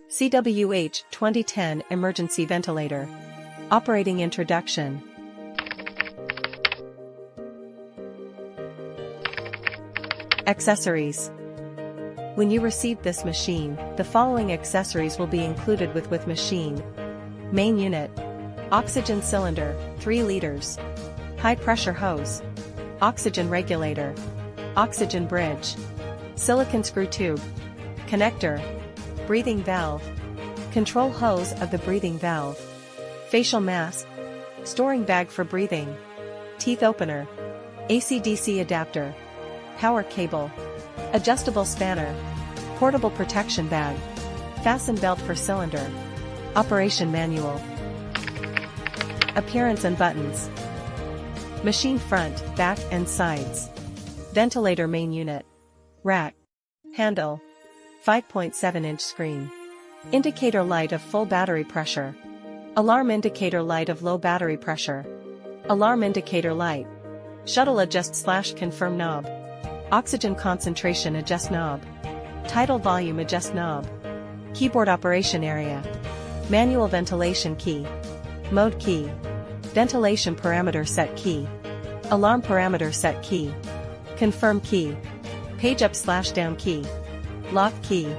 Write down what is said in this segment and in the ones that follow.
CWH 2010 Emergency Ventilator. Operating Introduction. Accessories. When you receive this machine, the following accessories will be included with machine. Main unit. Oxygen cylinder, 3 liters. High pressure hose. Oxygen regulator. Oxygen bridge. Silicon screw tube. Connector. Breathing valve. Control hose of the breathing valve. Facial mask. Storing bag for breathing. Teeth opener. AC/DC adapter. Power cable. Adjustable spanner. Portable protection bag. Fasten belt for cylinder. Operation manual. Appearance and buttons. Machine front, back and sides. Ventilator main unit. Rack. Handle. 5.7-inch screen. Indicator light of full battery pressure. Alarm indicator light of low battery pressure. Alarm indicator light. Shuttle adjust/confirm knob. Oxygen concentration adjust knob. Tidal volume adjust knob. Keyboard operation area. Manual ventilation key. Mode key. Ventilation parameter set key. Alarm parameter set key. Confirm key. Page up/down key. Lock key.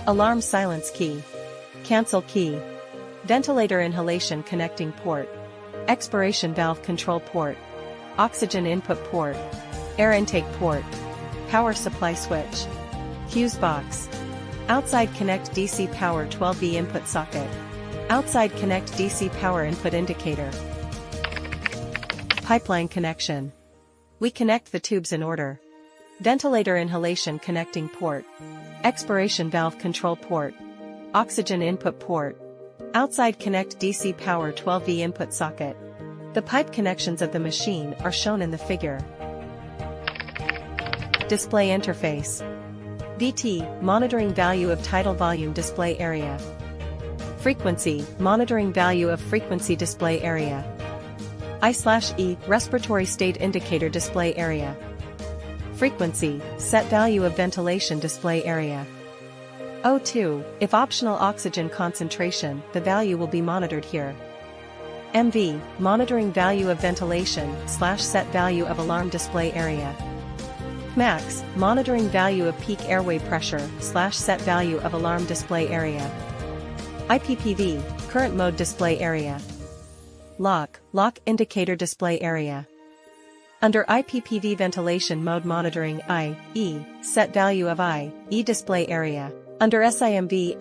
Alarm silence key. Cancel key. Ventilator inhalation connecting port. Expiration valve control port. Oxygen input port. Air intake port. Power supply switch. Fuse box. Outside connect DC power 12V input socket. Outside connect DC power input indicator. Pipeline connection. We connect the tubes in order. Ventilator inhalation connecting port. Expiration valve control port. Oxygen input port. Outside connect DC power 12V input socket. The pipe connections of the machine are shown in the figure. Display interface. VT, monitoring value of tidal volume display area. Frequency, monitoring value of frequency display area. I/E, respiratory state indicator display area. Frequency, set value of ventilation display area. O2, if optional oxygen concentration, the value will be monitored here. MV, monitoring value of ventilation/set value of alarm display area. Max, monitoring value of peak airway pressure/set value of alarm display area. IPPV, current mode display area. Lock indicator display area. Under IPPV ventilation mode monitoring I/E, set value of I/E display area. Under SIMV